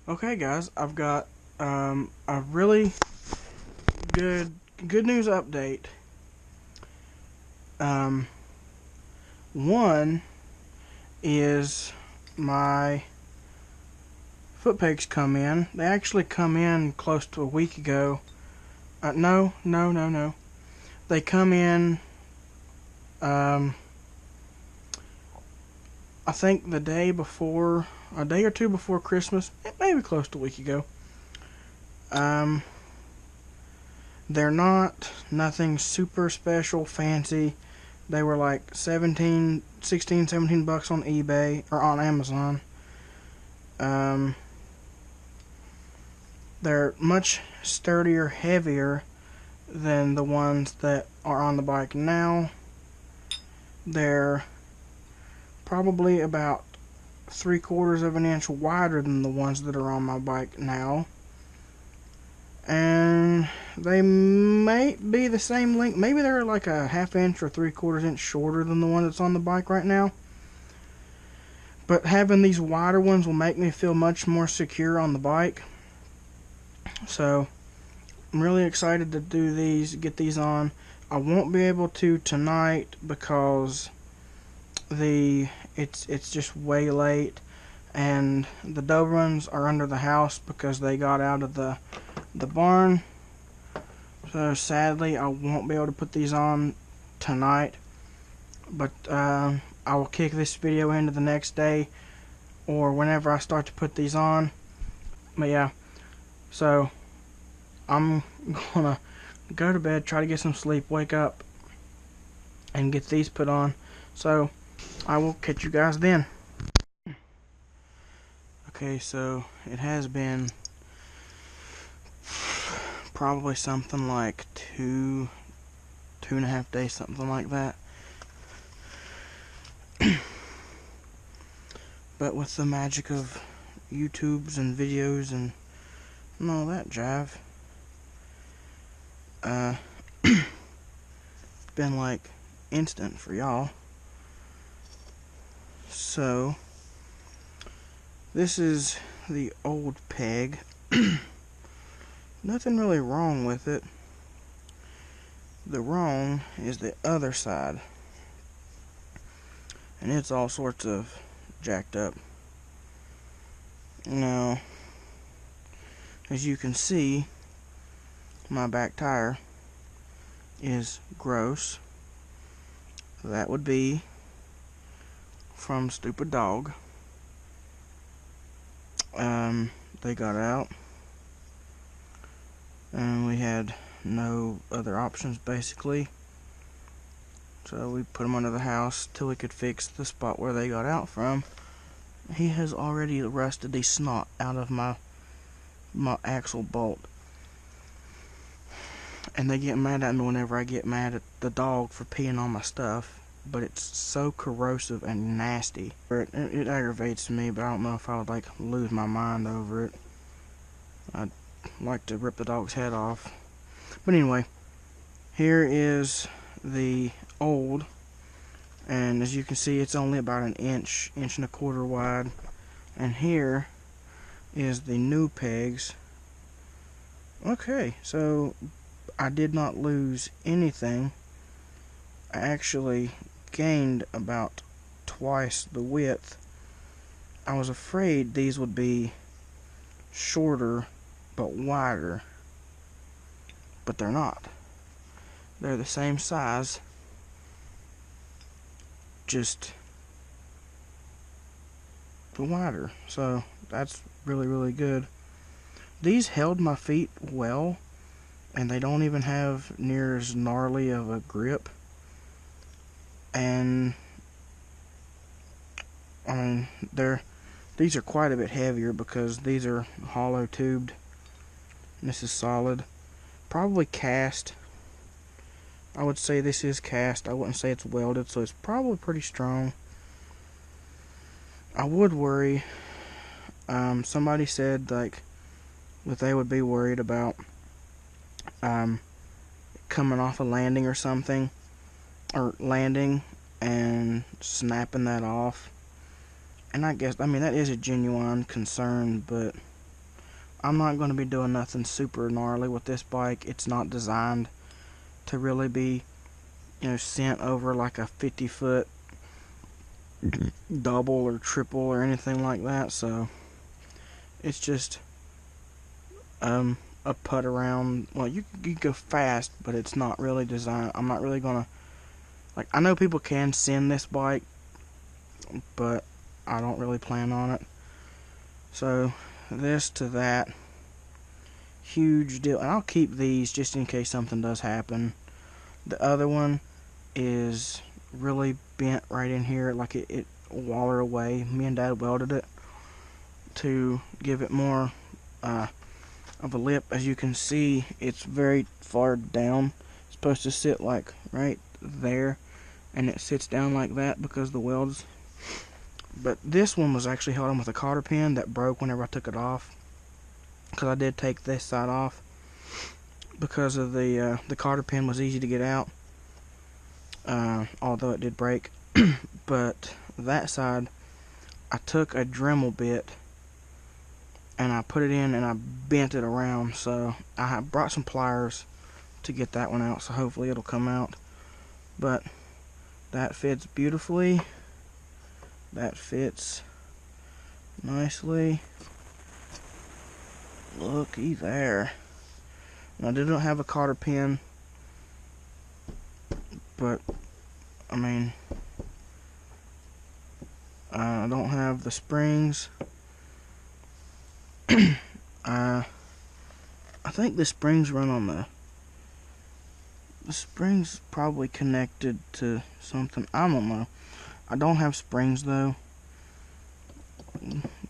Okay, guys, I've got a really good news update. Um, One is my foot pegs come in. They actually come in close to a week ago. No. They come in. I think the day before, a day or two before Christmas, maybe close to a week ago. They're nothing super special, fancy. They were like 17 bucks on eBay or on Amazon. They're much sturdier, heavier than the ones that are on the bike now. They're probably about 3/4 of an inch wider than the ones that are on my bike now. And they might be the same length. Maybe they're like a 1/2 inch or 3/4 inch shorter than the one that's on the bike right now. But having these wider ones will make me feel much more secure on the bike. So I'm really excited to do these, get these on. I won't be able to tonight because it's just way late, and the Dobrans are under the house because they got out of the barn. So sadly, I won't be able to put these on tonight. But I will kick this video into the next day or whenever I start to put these on. But yeah, so I'm gonna go to bed, try to get some sleep, wake up, and get these put on. So I will catch you guys then. Okay, so it has been probably something like two and a half days, something like that. But with the magic of YouTubes and videos and all that jive, been like instant for y'all. So this is the old peg. Nothing really wrong with it. The wrong is the other side, and it's all sorts of jacked up. Now, as you can see, my back tire is gross. That would be from Stupid Dog. They got out, and we had no other options basically. So we put them under the house till we could fix the spot where they got out from. He has already rusted the snot out of my axle bolt. And they get mad at me whenever I get mad at the dog for peeing on my stuff. But it's so corrosive and nasty. It aggravates me, but I don't know if I would like lose my mind over it. I'd like to rip the dog's head off. But anyway, here is the old, and as you can see, it's only about an inch and a quarter wide. And here is the new pegs. Okay, so I did not lose anything. I actually gained about twice the width. I was afraid these would be shorter but wider, but they're not. They're the same size, just wider. So that's really good. These held my feet well, and they don't even have near as gnarly of a grip. And I mean, these are quite a bit heavier because these are hollow tubed. This is solid, probably cast. I would say this is cast. I wouldn't say it's welded, so it's probably pretty strong. I would worry. Somebody said like that they would be worried about coming off a landing or something, or landing and snapping that off. And I guess, I mean, that is a genuine concern, but I'm not going to be doing nothing super gnarly with this bike. It's not designed to really be, sent over like a 50-foot double or triple or anything like that. So it's just a put around. Well, you go fast, but it's not really designed. I'm not really gonna, like, I know people can send this bike, but I don't really plan on it. So this to that, huge deal. And I'll keep these just in case something does happen. The other one is really bent right in here, like it wallered away. Me and Dad welded it to give it more of a lip. As you can see, it's very far down. It's supposed to sit like right there, and it sits down like that because the welds. But this one was actually held on with a cotter pin that broke whenever I took it off, because I did take this side off because of the cotter pin was easy to get out, although it did break. But that side, I took a Dremel bit and I put it in and I bent it around. So I brought some pliers to get that one out, so hopefully it'll come out. But that fits beautifully. That fits nicely. Looky there. Now, I didn't have a cotter pin, but I mean, I don't have the springs. I think the springs run on the springs probably connected to something. I don't know. I don't have springs though,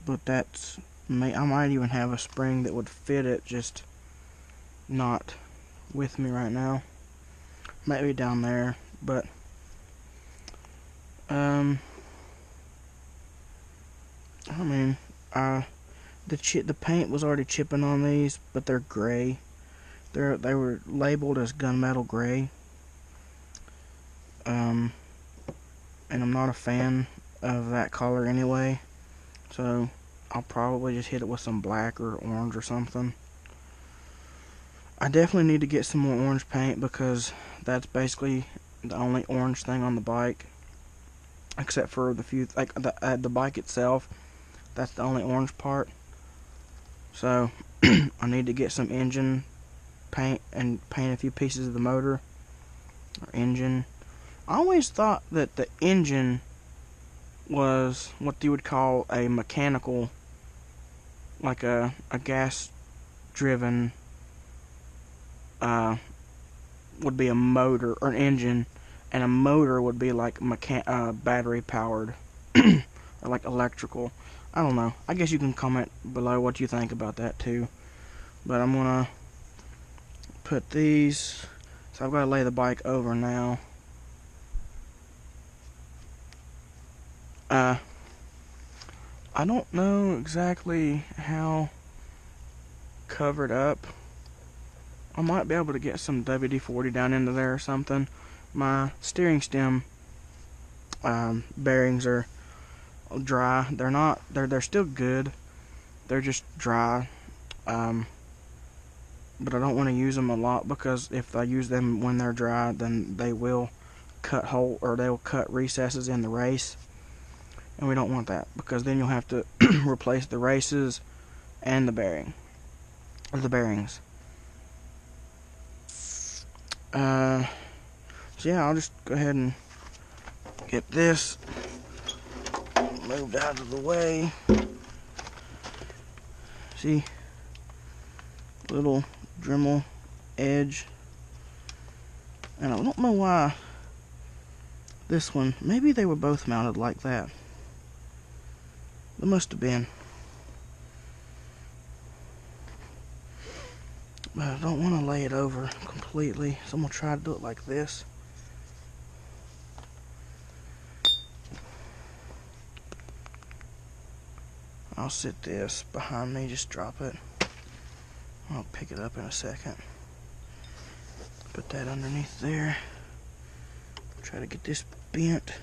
but I might even have a spring that would fit it, just not with me right now. Might be down there, but I mean, the paint was already chipping on these, but they're gray. They were labeled as gunmetal gray. And I'm not a fan of that color anyway, so I'll probably just hit it with some black or orange or something. I definitely need to get some more orange paint, because that's basically the only orange thing on the bike, except for the few, like the bike itself. That's the only orange part. So I need to get some engine paint and paint a few pieces of the motor or engine. I always thought that the engine was what you would call a mechanical, like a gas driven would be a motor or an engine, and a motor would be like battery powered or like electrical. I don't know. I guess you can comment below what you think about that too. But I'm gonna put these. So I've got to lay the bike over now. I don't know exactly how covered up. I might be able to get some WD-40 down into there or something. My steering stem bearings are dry. They're not. They're still good. They're just dry. But I don't want to use them a lot, because if I use them when they're dry, then they will they'll cut recesses in the race, and we don't want that, because then you'll have to replace the races and the bearings. So yeah, I'll just go ahead and get this moved out of the way. See, little Dremel edge, and I don't know why this one, maybe they were both mounted like that. They must have been. But I don't want to lay it over completely, so I'm going to try to do it like this. I'll sit this behind me, just drop it. I'll pick it up in a second. Put that underneath there. Try to get this bent.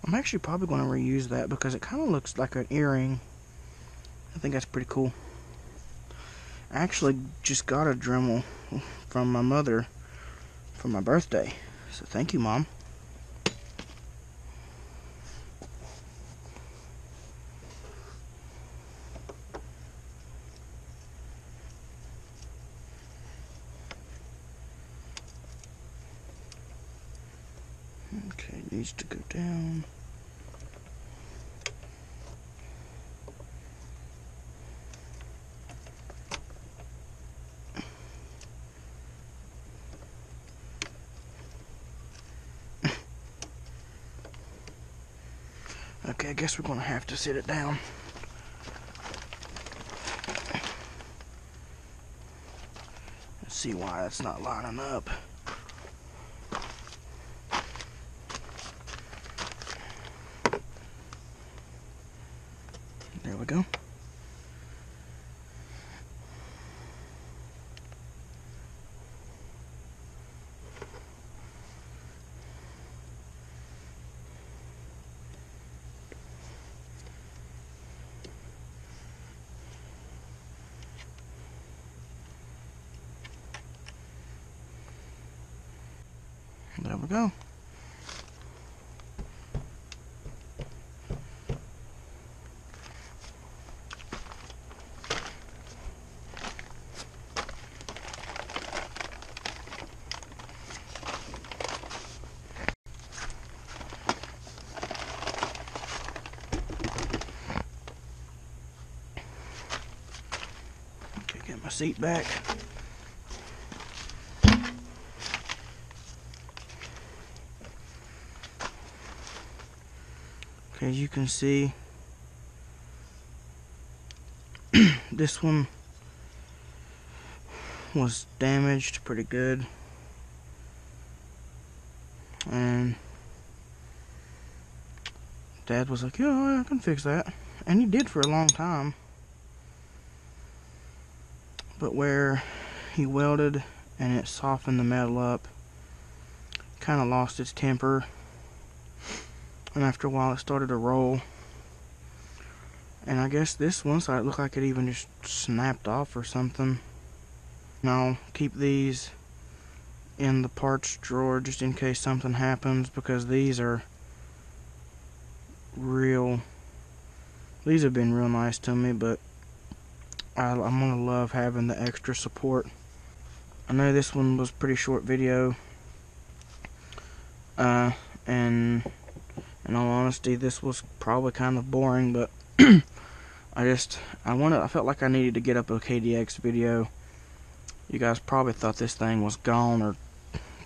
I'm actually probably going to reuse that because it kind of looks like an earring. I think that's pretty cool. I actually just got a Dremel from my mother for my birthday, so thank you, Mom. Okay, it needs to go down. Okay, I guess we're going to have to sit it down. Let's see why that's not lining up. There we go. There we go. Okay, get my seat back. Okay, as you can see, this one was damaged pretty good, and Dad was like, yeah, I can fix that, and he did for a long time. But where he welded and it softened the metal up, kind of lost its temper, and after a while it started to roll. And I guess this one side looked like it even just snapped off or something. And I'll keep these in the parts drawer just in case something happens, because these have been real nice to me, but I'm gonna love having the extra support. I know this one was a pretty short video, and in all honesty, this was probably kind of boring, but I felt like I needed to get up a KDX video. You guys probably thought this thing was gone or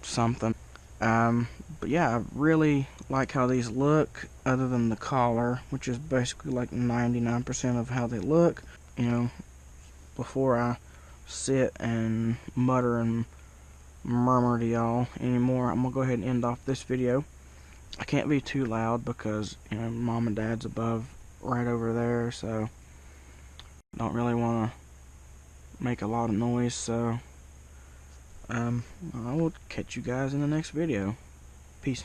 something. But yeah, I really like how these look, other than the collar, which is basically like 99% of how they look. You know, before I sit and mutter and murmur to y'all anymore, I'm gonna go ahead and end off this video. I can't be too loud because, you know, Mom and Dad's above right over there, so don't really want to make a lot of noise. So I will catch you guys in the next video. Peace.